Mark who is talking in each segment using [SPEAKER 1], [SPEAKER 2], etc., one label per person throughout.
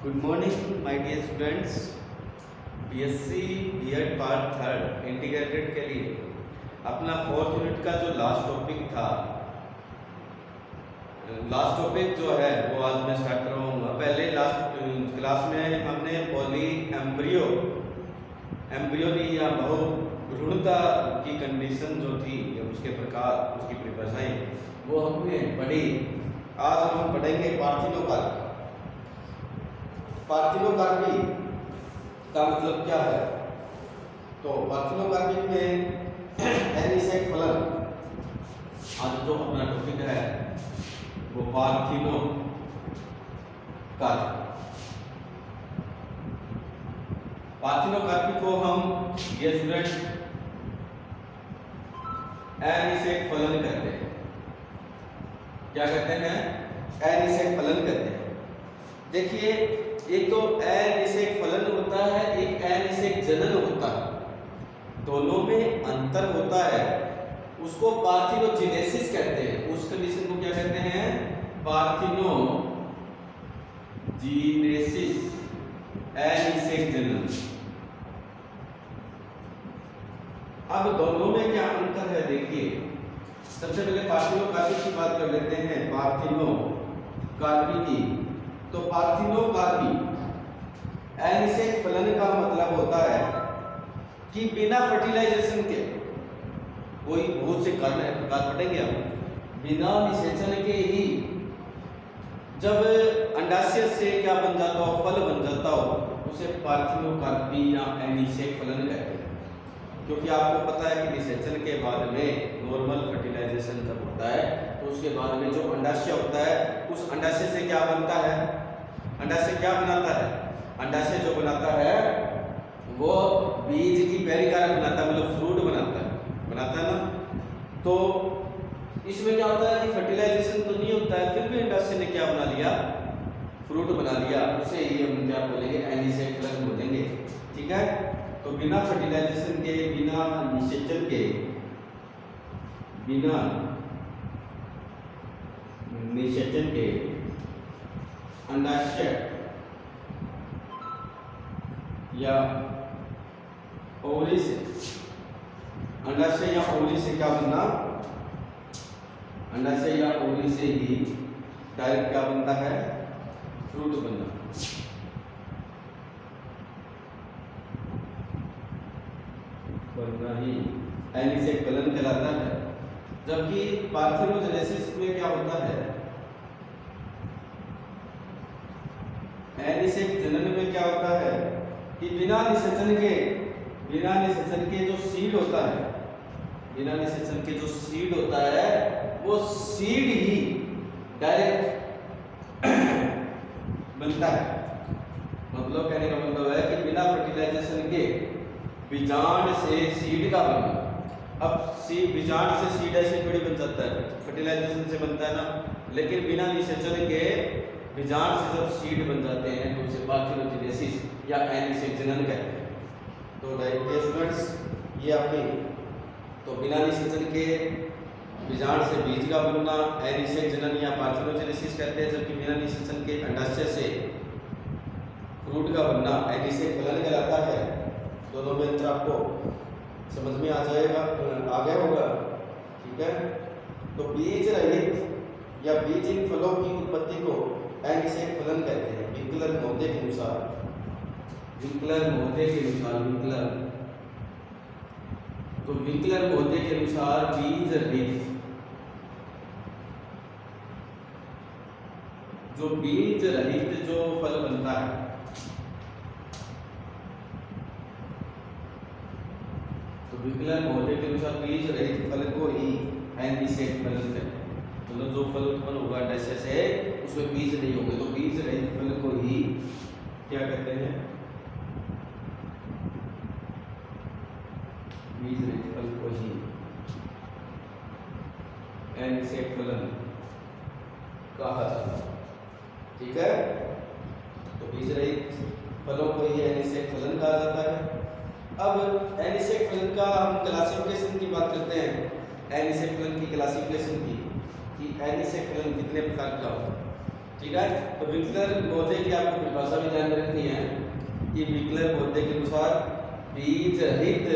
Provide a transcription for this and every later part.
[SPEAKER 1] Good morning my dear students. BSc BEd part third integrated के लिए अपना fourth unit का जो लास्ट टॉपिक जो है वो आज मैं स्टार्ट करवाऊंगा। पहले लास्ट क्लास में हमने पॉली एम्ब्रियोनी या बहुभ्रूणता की कंडीशन जो थी या उसके प्रकार, उसकी परिभाषाएं वो हमने पढ़ी। आज हम पढ़ेंगे पार्थिनोकार्पी। पार्थिनोकार्पी का मतलब क्या है? तो पार्थिनोकार्पी में एनिसेक फलन, आज जो अपना टॉपिक है वो पार्थिनोकार्पी। पार्थिनोकार्पी को हम ये स्टूडेंट एनिसेक फलन कहते हैं। क्या कहते हैं? एनिसेक फलन कहते हैं। देखिए, एक तो एनिसेक फलन होता है, एक एनिसेक जनन होता है, दोनों में अंतर होता है। उसको पार्थिनोजेनेसिस कहते हैं। उस कंडीशन को क्या कहते हैं? पार्थिनोजेनेसिस, एनिसेक जनन। अब दोनों में क्या अंतर है देखिए। सबसे पहले पार्थिनोकार्पी की बात कर लेते हैं। पार्थिनोकार्पी की, तो पार्थिनोकार्पी एनिसेक फलन का मतलब होता है कि बिना फर्टिलाइजेशन के, कोई बहुत से प्रकार पढ़ेंगे हम, बिना निषेचन के ही जब अंडाशय से क्या बन जाता हो, फल बन जाता हो, उसे पार्थिनोकार्पी या एनिसेक फलन कहते हैं। क्योंकि आपको पता है कि निषेचन के बाद में नॉर्मल फर्टिलाइजेशन जब होता है तो उसके बाद में जो अंडाशय होता है, उस अंडाशय से क्या बनता है? अंडाशय क्या बनाता है? अंडाशय जो बनाता है वो बीज की पेरिकार्प बनाता है, मतलब फ्रूट बनाता है ना। तो इसमें क्या होता है कि फर्टिलाइजेशन तो नहीं होता है, फिर भी अंडाशय ने क्या बना लिया? फ्रूट बना लिया। उसे ही हम क्या बोलेंगे? एनिसेक फलन बोलेंगे। ठीक है। तो बिना फर्टिलाइजेशन के, बिना निषेचन के, अंडाशय या ओवरी से, अंडाशय या ओवरी से क्या बनना? अंडाशय या ओवरी से ही डायरेक्ट क्या बनता है? फ्रूट बनना। ही एनिसेक फलन कहलाता है। जबकि पार्थिनोजेनेसिस में क्या होता है? एनिसेक जनन में क्या होता है कि बिना निषेचन के जो सीड होता है, वो सीड ही डायरेक्ट बनता है। मतलब कहने का मतलब है कि बिना फर्टिलाइजेशन के बीजांड से सीड का बनना। अब बीजांड से सीड ऐसे थोड़ी बन जाता है, फर्टिलाइजेशन से बनता है ना। लेकिन बिना निषेचन के बीजांड से जब सीड बन जाते हैं तो उसे पार्थिनोजेनेसिस या एनिसेक जनन कहते हैं। तो डियर स्टूडेंट्स, ये आपकी तो बिना निषेचन के बीजांड से बीज का बनना एनिसेक जनन या पार्थिनोजेनेसिस कहते हैं। जबकि बिना निषेचन के अंडाशय से फ्रूट का बनना एनिसेक फलन कहलाता है। दोनों में अंतर आपको समझ में आ गया होगा। ठीक है। तो बीज रहित या बीजहीन फलों की उत्पत्ति को एनिसेक फलन कहते हैं। विंकलर महोदय के अनुसार विंकलर महोदय के अनुसार बीज रहित जो फल बनता है, विंकलर महोदय के अनुसार बीज रहित फल को ही एनिसेक फलन कहते हैं। मतलब जो फल उत्पन्न होगा अंडाशय से, उसमें बीज नहीं होंगे, तो बीज रहित फल को ही क्या कहते हैं? बीज रहित फल को ही एनिसेक फलन कहा जाता है। ठीक है। तो बीज रहित फलों को ही एनिसेक फलन कहा जाता है। अब एनिसेक फलन का हम क्लासिफिकेशन की बात करते हैं। एनिसेक फलन की क्लासिफिकेशन की, कि एनिसेक फलन कितने प्रकार का होता है। ठीक है। तो विंकलर पौधे की आपको परिभाषा भी ध्यान रखनी है कि विंकलर पौधे के अनुसार बीज रहित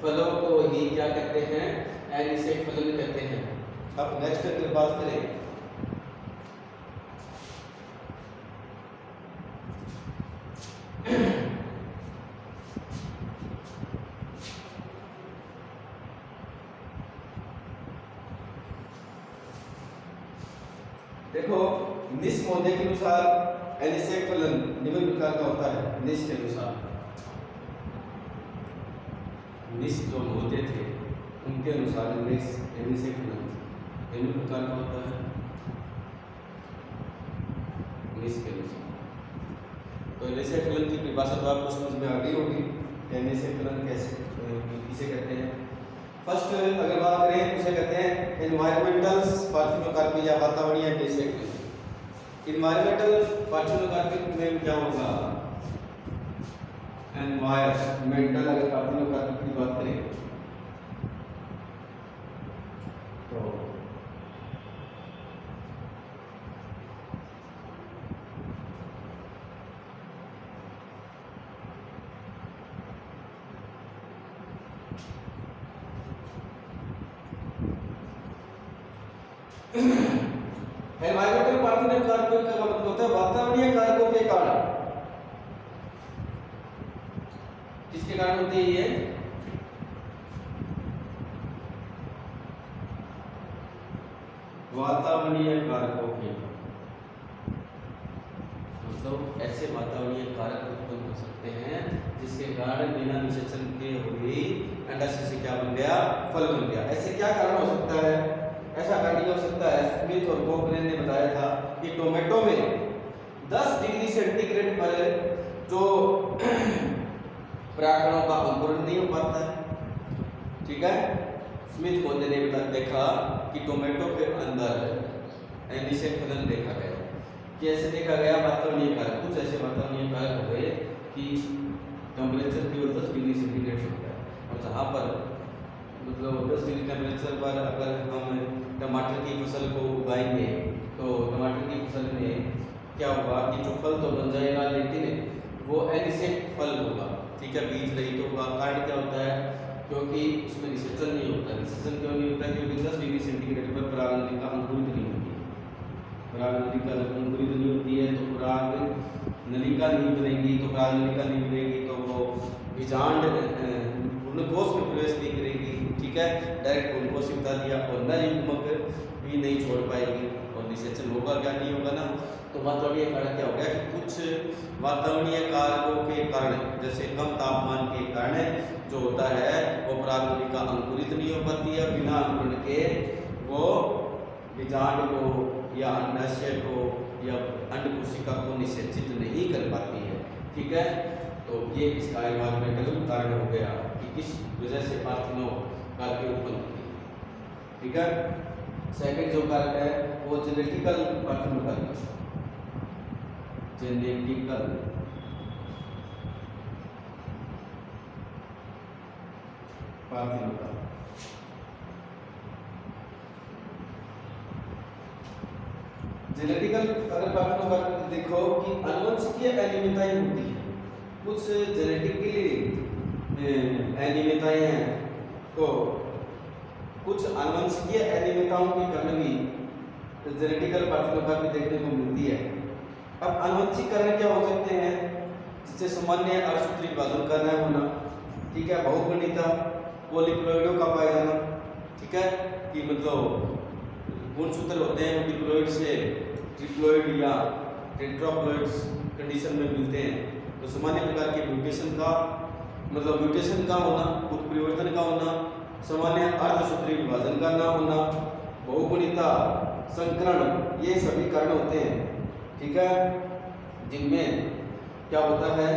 [SPEAKER 1] फलों को ही क्या कहते हैं, एनिसेक फलन कहते हैं। अब नेक्स्ट अगर बात करें देखो निस पौधे के अनुसार एनिसेक फलन निम्न प्रकार का होता है। निस के अनुसार निस जो पौधे थे उनके अनुसार निस एनिसेक फलन निम्न प्रकार का होता है निस के अनुसार। तो एनिसेक फलन की परिभाषा तो आपको समझ में आ गई होगी। एनिसेक फलन कैसे किसे कहते हैं। फर्स्ट अगर बात करें उसे कहते हैं एनवायरमेंटल पार्थिनोकार्पी या वातावरणीय एनिसेक फलन। एनवायरमेंटल पार्थिनोकार्पी में क्या होगा, एनवायरमेंटल अगर पार्थिनोकार्पी की बात करें तो एनवायरमेंटल पार्थिनोकार्पी का मतलब होता है वातावरणीय कारकों के कारण। किसके कारण होती है ये, वातावरणीय कारकों के, मतलब ऐसे वातावरणीय कारक उत्पन्न हो सकते हैं जिसके कारण बिना निषेचन के हुए अंडाशय से क्या बन गया, फल बन गया। ऐसे क्या कारण हो सकता है, ऐसा कारण हो सकता है स्मिथ और कोकरेन ने बताया था कि टोमेटो में 10 डिग्री सेंटीग्रेड पर जो परागकणों का अंकुरण नहीं हो पाता है। ठीक है, स्मिथ पौधे ने देखा कि टोमेटो के अंदर एनिसेक फलन देखा गया। कि ऐसे देखा गया वातावरणीय कारक, कुछ ऐसे वातावरणीय कारक हो गए कि टेम्परेचर केवल 10 डिग्री सेंटीग्रेड हो गया। और जहाँ पर मतलब 10 डिग्री टेम्परेचर पर अगर हम टमाटर की फसल को उगाएंगे तो टमाटर की फसल में क्या होगा कि जो फल तो बन जाएगा लेकिन वो एनिसेक फल होगा। ठीक है, बीज रहित होगा। कारण क्या होता है, क्योंकि उसमें निषेचन नहीं होता। निषेचन क्यों नहीं होता, क्योंकि 10 डिग्री सेंटीग्रेड पर परागनलिका अंकुरित नहीं होती। परागनलिका जब अंकुरित नहीं होती है तो परागनलिका नहीं बनेगी, तो परागनलिका नहीं बनेगी तो वो बीजांड कोष में प्रवेश नहीं करेगी। ठीक है, डायरेक्ट ग्लूकोज से बता दिया और नर युग्मक भी नहीं छोड़ पाएगी और निषेचन होगा क्या, नहीं होगा ना। तो वातावरणीय कारक क्या हो गया कि कुछ वातावरणीय कारकों के कारण, जैसे कम तापमान के कारण जो होता है वो परागनलिका अंकुरित नहीं हो पाती है। बिना अंकुरण के वो बीजांड को या अंडाशय को या अंड कोशिका को निषेचित नहीं कर पाती है। ठीक है, तो ये इसका एनवायरमेंटल कारण हो गया कि किस वजह से पार्थिनोकार्पी उत्पन्न होती है। ठीक है, सेकंड जो कारक है वो genetical parthenocarpy, genetical parthenocarpy. Genetical अगर पार्थिनोकार्पी देखो कि अनुवंशिकीय अनियमितताएं होती है। कुछ जेनेटिकली अनियमितताएं हैं तो कुछ अनुवंशिकीय अनियमितताओं के कारण भी जेनेटिकल पार्थिनोकार्पी देखने को मिलती है। अब अनुवंशिक कारण क्या हो सकते हैं, जिससे सामान्य अर्धसूत्री विभाजन का न होना। ठीक है, बहुगुणिता, पॉलीप्लॉइडों का पाया जाना। ठीक है, कि मतलब गुणसूत्र होते हैं डिप्लॉइड से ट्रिप्लॉइड या टेट्राप्लॉइड्स कंडीशन में मिलते हैं। तो सामान्य प्रकार के म्यूटेशन का मतलब म्यूटेशन का होना, उत्परिवर्तन का होना, सामान्य अर्धसूत्री विभाजन का ना होना, बहुगुणिता, संकरण, ये सभी कारण होते हैं। ठीक है, जिनमें क्या होता है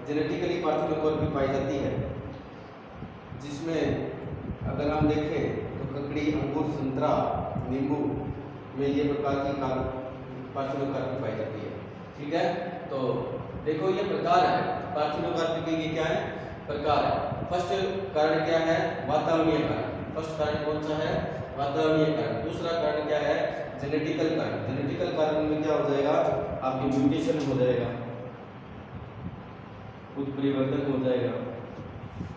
[SPEAKER 1] जेनेटिकली पार्थिनोकार्पी पाई जाती है। जिसमें अगर हम देखें तो ककड़ी, अंगूर, संतरा, नींबू में ये प्रकार की पार्थिनोकार्पी पाई जाती है। ठीक है, तो देखो ये प्रकार है पार्थिनोकार्पी के, ये क्या है, प्रकार है। फर्स्ट कारण क्या है, वातावरणीय कारण। फर्स्ट कारण कौन सा है, वातावरणीय कारण। दूसरा कारण क्या है, जेनेटिकल कारण। जेनेटिकल कारण में क्या हो जाएगा, आपके म्यूटेशन हो जाएगा, उत्परिवर्तन हो जाएगा।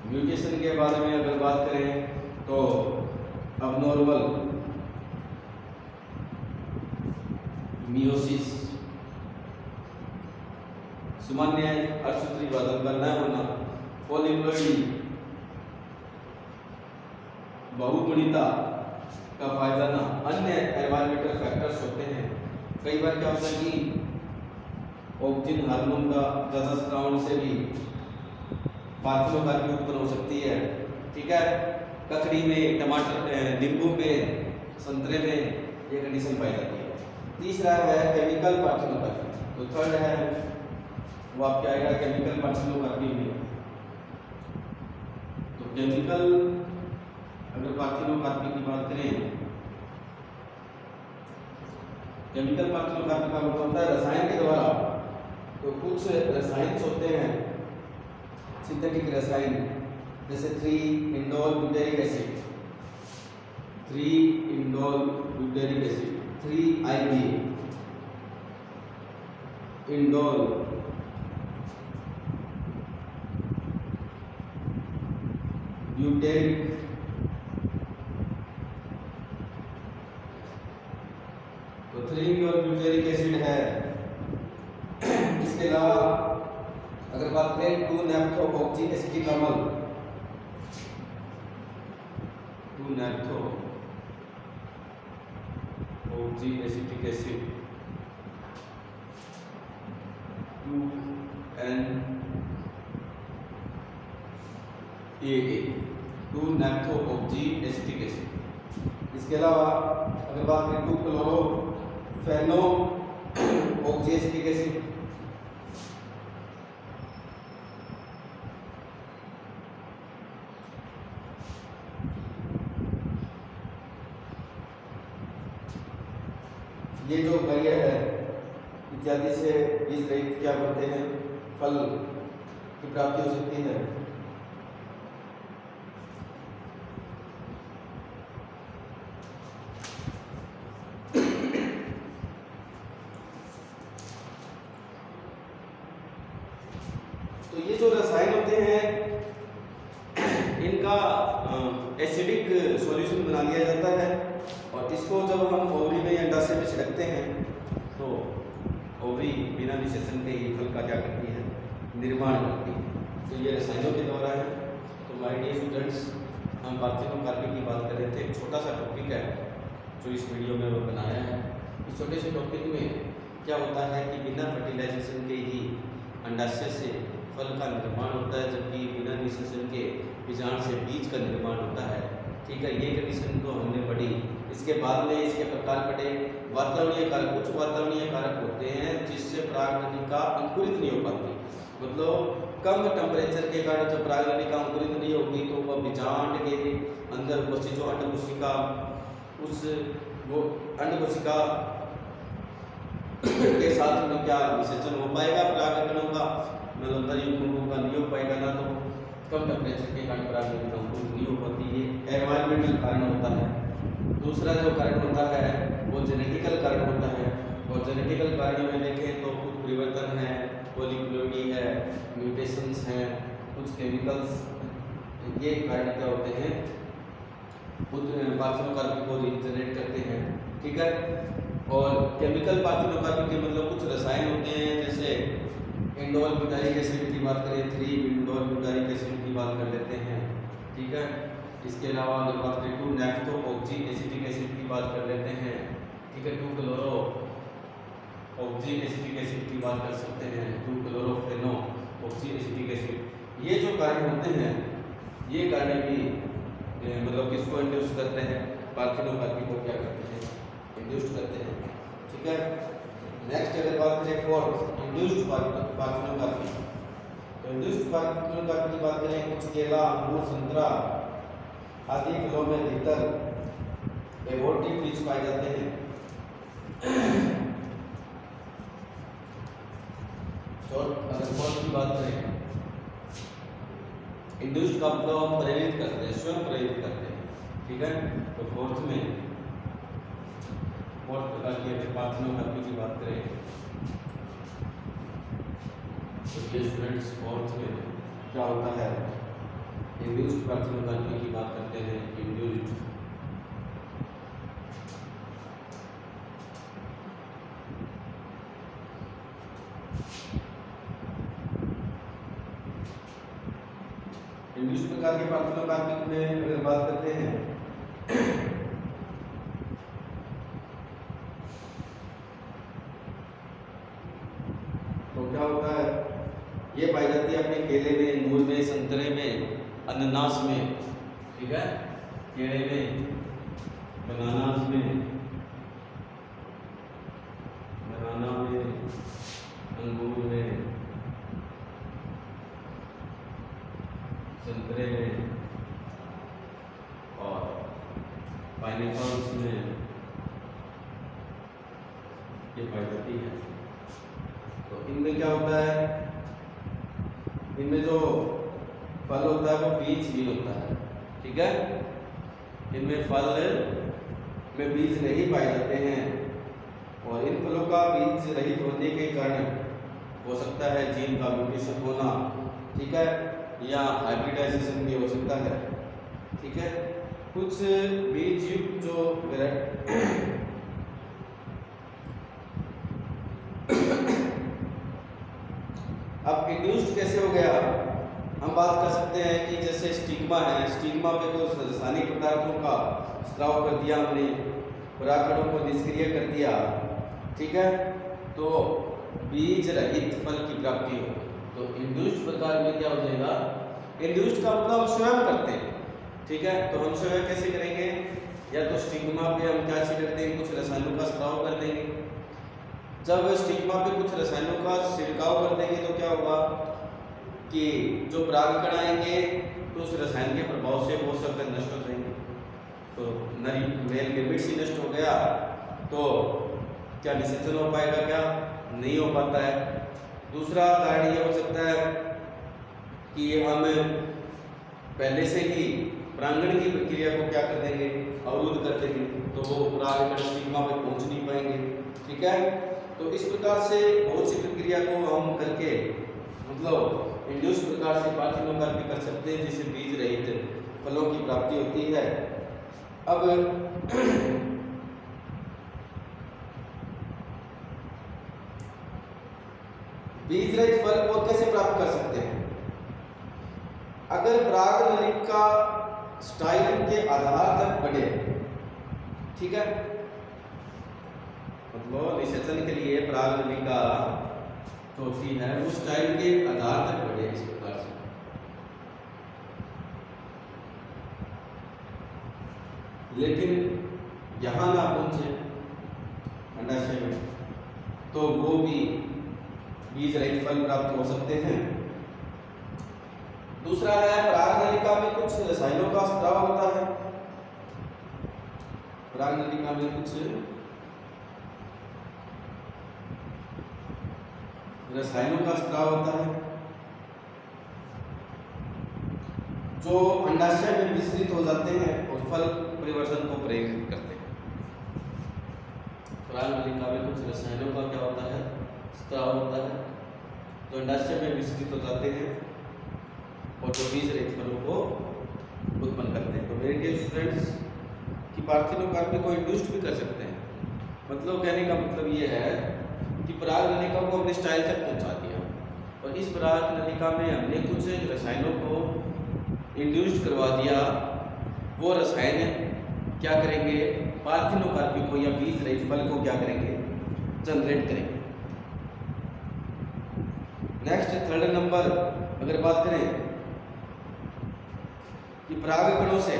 [SPEAKER 1] म्यूटेशन के बारे में अगर बात करें तो अबनॉर्मल मियोसिस, सामान्य अर्धसूत्री बादल का न होना, पॉलीप्लॉइडी बहुगुणिता का फायदा ना, अन्य एनवायरमेंटल फैक्टर्स होते हैं। कई बार क्या होता है कि ऑक्सीजन हार्मोन का ज़्यादा स्त्राव से भी पार्थिनोकार्पी उत्पन्न हो सकती है। ठीक है, ककड़ी में, टमाटर, नींबू में, संतरे में ये कंडीशन पाई जाती है। तीसरा है केमिकल पार्थिनोकार्पी, तो थर्ड है वो आपके आएगा केमिकल पार्थिनोकार्पी में। तो केमिकल अगर पार्थिनोकार्पी की बात करें, केमिकल पार्थिनोकार्पी का मतलब होता है रसायन के द्वारा। तो कुछ रसायन होते हैं सिंथेटिक रसायन, जैसे three indole butyric acid, three indole butyric acid, 3IB, indole butyric, तो 3-इंडोल ब्यूटेरिक एसिड है। इसके अलावा अगर बात करें 2-नैप्थोऑक्सी एसिटिक अम्ल, two naphthoxy acetic acid, 2NAA, two naphthoxy acetic acid. इसके अलावा अगर बात करें 2-क्लोरोफेनोऑक्सी एसिटिक एसिड, ये जो कार्य है इत्यादि से बीज रहित क्या बोलते हैं, फल की प्राप्ति हो सकती है। तो ये जो रसायन होते हैं इनका एसिडिक सॉल्यूशन बना लिया जाता है, और इसको जब हम ओवरी में या अंडाशय में छिड़कते हैं तो ओवरी बिना निषेचन के ही फल का क्या करती है, निर्माण करती है। तो ये रसायनों के द्वारा है। तो माय डियर स्टूडेंट्स, हम पार्थिनोकार्पी की बात कर रहे थे। एक छोटा सा टॉपिक है जो इस वीडियो में वो बनाया है। इस छोटे से टॉपिक में क्या होता है कि बिना फर्टिलाइजेशन के ही अंडाशय से फल का निर्माण होता है, जबकि बिना निषेचन के बीजांड से बीज का निर्माण होता है। ठीक है, ये कंडीशन तो हमने पढ़ी। इसके बाद में इसके प्रकार पढ़े। वातावरणीय कारक, कुछ वातावरणीय कारक होते हैं जिससे परागणिका अंकुरित नहीं हो पाती, मतलब कम टेम्परेचर के कारण जब परागणिका अंकुरित नहीं होगी तो वह बीजांड के अंदर उपस्थित जो अंडकोशिका, उस वो अंडकोशिका के साथ में क्या विसेचन हो पाएगा परागकणों का, मतलब युग्मकों का नहीं हो पाएगा ना, तो कम टेम्परेचर के कारण परागणिका अंकुरित नहीं हो पाती है। एनवायरमेंटल कारण होता है। दूसरा जो कारण होता है वो जेनेटिकल कारण होता है, और जेनेटिकल कारण में देखें तो कुछ परिवर्तन है, पॉलीप्लॉइडी है, म्यूटेशंस हैं, कुछ केमिकल्स, ये कारण क्या होते हैं, कुछ पार्थिनोकार्पी को रीजनरेट करते हैं। ठीक है, और केमिकल पार्थिनोकार्पी के मतलब कुछ रसायन होते हैं, जैसे इंडोल ब्यूटारिक एसिड की बात करें, 3-इंडोल ब्यूटारिक एसिड की बात कर लेते हैं। ठीक है, इसके अलावा अगर बात करें 2-नैप्थोऑक्सी एसिटिक एसिड की बात कर लेते हैं। ठीक है, 2-क्लोरोऑक्सी एसिटिक एसिड की बात कर सकते हैं, 2-क्लोरोफेनोऑक्सी एसिटिक एसिड। ये जो कारण होते हैं, ये कारण भी मतलब किसको इंड्यूस करते हैं, पार्थिनोकार्पी को क्या करते हैं, इंड्यूस करते हैं। ठीक है, नेक्स्ट अगर बात करें फोर्थ, इंड्यूस्ड पार्थिनोकार्पी। तो इंड्यूस्ड पार्थिनोकार्पी की बात करें, कुछ केला, अंगूर, संतरा आदि फलों में अधिकतर एबॉर्टिव बीज पाए जाते हैं। और अगर फोर्थ की बात करें, इंड्यूस्ड का मतलब हम प्रेरित करते हैं, स्वयं प्रेरित करते हैं। ठीक है, तो फोर्थ में फोर्थ प्रकार की अगर पार्थेनोकार्पी की बात करें तो ये स्टूडेंट्स फोर्थ में क्या होता है, इंड्यूस्ड पार्थेनोकार्पी की बात करते हैं। इंड्यूस्ड इंड्यूस्ड प्रकार के पार्थेनोकार्पी में अगर बात करते हैं तो क्या होता है, ये पाई जाती है अपने केले में, अंगूर में, संतरे में, अनानास में, ठीक है, केले में, बनानास में, बनाना में, अंगूर में, संतरे में और पाइनएप्पल्स में ये पाई जाती है। तो इनमें क्या होता है, इनमें जो फल होता है वो बीज भी होता है, ठीक है, इनमें फल में बीज नहीं पाए जाते हैं और इन फलों का बीज रहित होने के कारण हो सकता है जीन का म्यूटेशन होना, ठीक है, या हाइब्रिडाइजेशन भी हो सकता है, ठीक है। कुछ बीज युक्त जो अब इंड्यूस्ड कैसे हो गया, हम बात कर सकते हैं कि जैसे स्टिग्मा है, स्टिग्मा पे कुछ रासायनिक पदार्थों का स्त्राव कर दिया हमने, परागकणों को निष्क्रिय कर दिया, ठीक है, तो बीज रहित फल की प्राप्ति हो। तो इंड्यूस्ड प्रकार में क्या हो जाएगा, इंड्यूस्ड का मतलब हम स्वयं करते हैं, ठीक है, तो हम स्वयं कैसे करेंगे, या तो स्टिग्मा पे हम क्या छिड़क देंगे, कुछ रसायनों का स्त्राव कर देंगे। जब स्टिग्मा पे कुछ रसायनों का छिड़काव कर देंगे तो क्या होगा कि जो परागकण आएंगे तो उस रसायन के प्रभाव से वो सब नष्ट हो जाएंगे। तो नरी मेल गेमेट ही नष्ट हो गया तो क्या निषेचन हो पाएगा, क्या नहीं हो पाता है। दूसरा कारण ये हो सकता है कि हम पहले से ही परागण की प्रक्रिया को क्या कर देंगे, अवरुद्ध कर देंगे, तो वो परागकण स्टिग्मा पे पहुंच नहीं पाएंगे, ठीक है। तो इस प्रकार से बहुत सी प्रक्रिया को हम करके मतलब इंड्यूस्ड प्रकार से पार्थेनोकार्पी कर सकते हैं, जिससे बीज रहित फलों की प्राप्ति होती है। अब बीज रहित फल और कैसे प्राप्त कर सकते हैं, अगर पराग नलिका स्टाइल के आधार तक बढ़े, ठीक है, मतलब निषेचन के लिए पराग नलिका जो होती है वो स्टाइल के आधार तक बढ़े इस प्रकार से, लेकिन यहाँ ना पहुंचे अंडाशय में, तो वो भी बीज रहित फल प्राप्त हो सकते हैं। दूसरा है पराग नलिका में कुछ रसायनों का स्त्राव होता है, पराग नलिका में कुछ रसायनों का स्त्राव होता है जो अंडाशय में विस्तृत हो जाते हैं और फल परिवर्तन को प्रेरित करते हैं। पराग नलिका में कुछ रसायनों का क्या होता है, स्त्राव होता है जो अंडाशय में विस्तृत हो जाते हैं और जो बीज रहित फलों को उत्पन्न करते हैं। तो मेरे डियर स्टूडेंट्स कि पार्थेनोकार्पी को इंड्यूस्ड भी कर सकते हैं, मतलब कहने का मतलब ये है कि पराग नलिका को हमने स्टाइल तक पहुंचा दिया और इस पराग नलिका में हमने कुछ रसायनों को इंड्यूस्ड करवा दिया, वो रसायन क्या करेंगे, पार्थेनोकार्पी को या बीज रहित फल को क्या करेंगे, जनरेट करेंगे। नेक्स्ट थर्ड नंबर अगर बात करें कि परागकणों से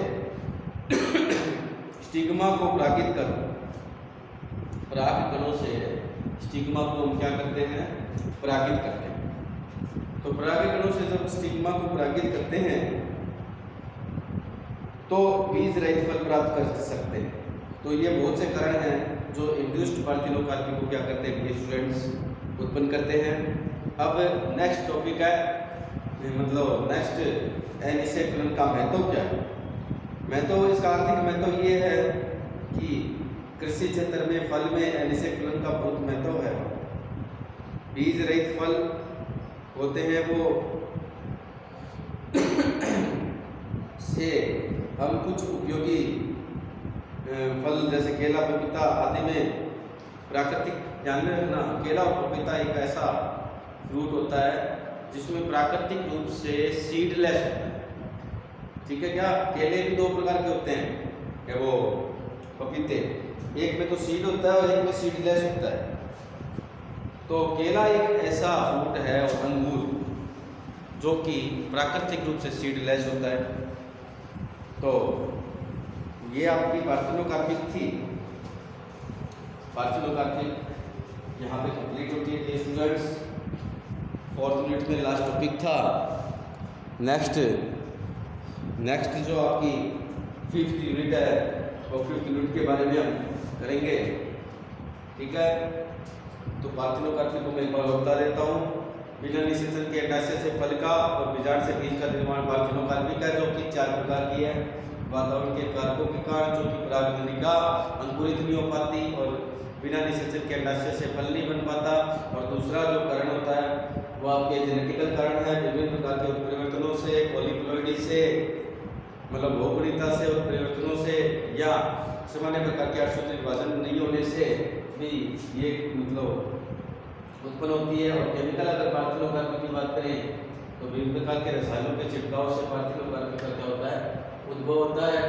[SPEAKER 1] स्टिग्मा को परागित कर, परागकणों से स्टिग्मा को हम क्या करते हैं, परागित करते हैं। तो परागकणों से जब स्टिग्मा को परागित करते हैं तो बीज रहित फल प्राप्त कर सकते हैं। तो ये बहुत से कारण हैं जो इंड्यूस्ड पार्थेनोकार्पी को क्या करते हैं, ये स्टूडेंट्स उत्पन्न करते हैं। अब नेक्स्ट टॉपिक है, मतलब नेक्स्ट एनिसेफलन का महत्व क्या है। महत्व, इसका आर्थिक महत्व ये है कि कृषि क्षेत्र में फल में एनिसेक्युलन का बहुत महत्व है। बीज रहित फल होते हैं वो से हम कुछ उपयोगी फल जैसे केला पपीता आदि में प्राकृतिक, ध्यान में रखना केला और पपीता एक ऐसा फ्रूट होता है जिसमें प्राकृतिक रूप से सीडलेस होता है। ठीक है क्या? केले भी दो प्रकार के होते हैं, क्या वो पपीते, एक में तो सीड होता है और एक में सीडलेस होता है। तो केला एक ऐसा फ्रूट है और अंगूर जो कि प्राकृतिक रूप से सीडलेस होता है। तो ये आपकी पार्थेनोकार्पिक थी। पार्थेनोकार्पिक यहाँ पे कंप्लीट होती है स्टूडेंट्स। 4th यूनिट में लास्ट टॉपिक था। नेक्स्ट जो आपकी 5th यूनिट है और 5th यूनिट के बारे में हम करेंगे। ठीक है, तो पार्थेनोकार्पिक को मैं एक बार बता देता हूँ। बिना निषेचन के अंडाशय से फल का और बीजांड से बीज का निर्माण पार्थेनोकार्पिक है, जो कि 4 प्रकार की है। वातावरण के कारकों के कारण, जो कि परागनलिका अंकुरित नहीं हो पाती और बिना निषेचन के अंडाशय से फल नहीं बन पाता। और दूसरा जो कारण होता है वो आपके जेनेटिकल कारण है, विभिन्न प्रकार के उत्परिवर्तनों से, पॉलीप्लॉइडी से, मतलब बहुगुणिता से, उत्परिवर्तनों से, या सामान्य प्रकार के अर्थसूत्री विभाजन नहीं होने से भी ये मतलब उत्पन्न होती है। और केमिकल अगर पार्थेनोकार्पिक की बात करें तो विभिन्न प्रकार के रसायनों के छिड़काव से पार्थेनोकार्पिक का क्या होता है, उद्भव होता है।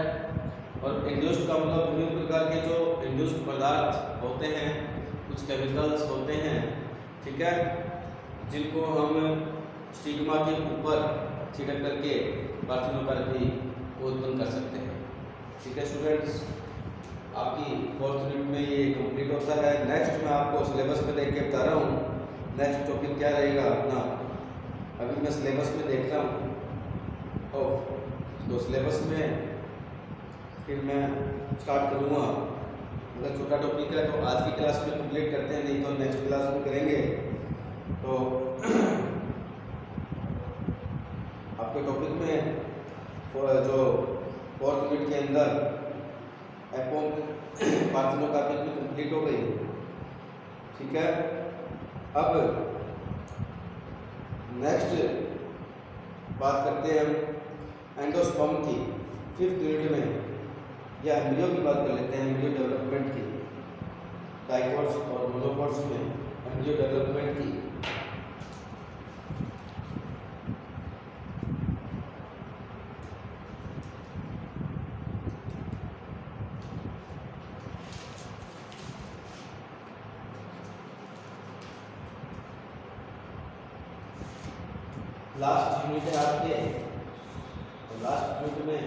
[SPEAKER 1] और इंड्यूस्ड का मतलब विभिन्न प्रकार के जो इंड्यूस्ड पदार्थ होते हैं, कुछ केमिकल्स होते हैं, ठीक है, जिनको हम स्टिग्मा के ऊपर छिड़क करके पार्थेनोकार्पिक को उत्पन्न कर सकते हैं। ठीक है स्टूडेंट्स, आपकी 4th यूनिट में ये कंप्लीट होता है। नेक्स्ट मैं आपको सिलेबस में देख के बता रहा हूँ नेक्स्ट टॉपिक क्या रहेगा अपना। अभी मैं सिलेबस में देख रहा हूँ और तो सिलेबस में फिर मैं स्टार्ट करूँगा। अगर छोटा टॉपिक है तो आज की क्लास में कंप्लीट करते हैं, नहीं तो नेक्स्ट क्लास में करेंगे। तो आपके टॉपिक में जो 4th यूनिट के अंदर पार्थेनोकार्पिक भी कंप्लीट हो गई। ठीक है, अब नेक्स्ट बात करते हैं हम एंडोस्पर्म की। 5th यूनिट में या एम्ब्रियो की बात कर लेते हैं, एम्ब्रियो डेवलपमेंट की, डाइकोट्स और मोनोकोट्स में एम्ब्रियो डेवलपमेंट की। लास्ट यूनिट है आपके, तो लास्ट यूनिट में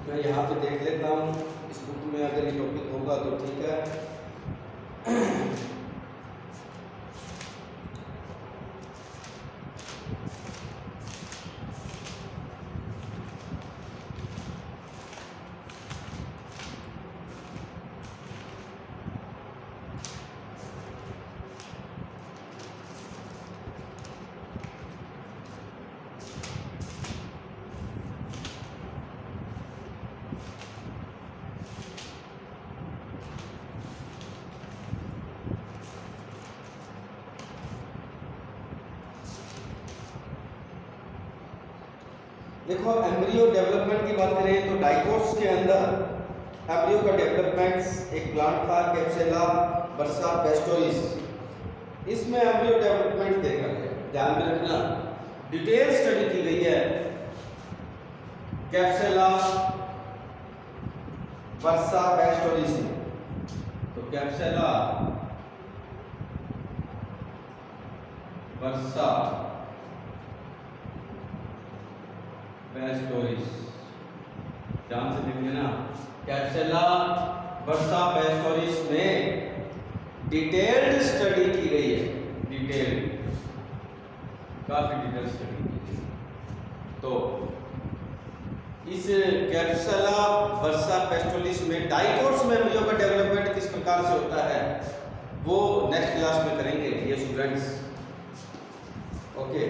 [SPEAKER 1] मैं यहाँ पे देख लेता हूँ इस बुक में, अगर ये टॉपिक होगा तो ठीक है। देखो एम्ब्रियो डेवलपमेंट की बात करें तो डाइकोट्स के अंदर एम्ब्रियो का डेवलपमेंट एक प्लांट था कैप्सुला बर्सा पेस्टोरिस, इसमें एम्ब्रियो डेवलपमेंट देखा गया। ध्यान में रखना, डिटेल स्टडी की गई है कैप्सुला बर्सा पेस्टोरिस में। तो कैप्सुला बर्सा पेस्टोरिस, ध्यान से देखिए ना, कैप्सुला बर्सा पेस्टोरिस में डिटेल्ड स्टडी की गई है, काफी डिटेल स्टडी की गई। तो इस कैप्सुला बर्सा पेस्टोरिस में डाइकोट्स में एम्ब्रियो का डेवलपमेंट किस प्रकार से होता है वो नेक्स्ट क्लास में करेंगे ये स्टूडेंट्स। ओके।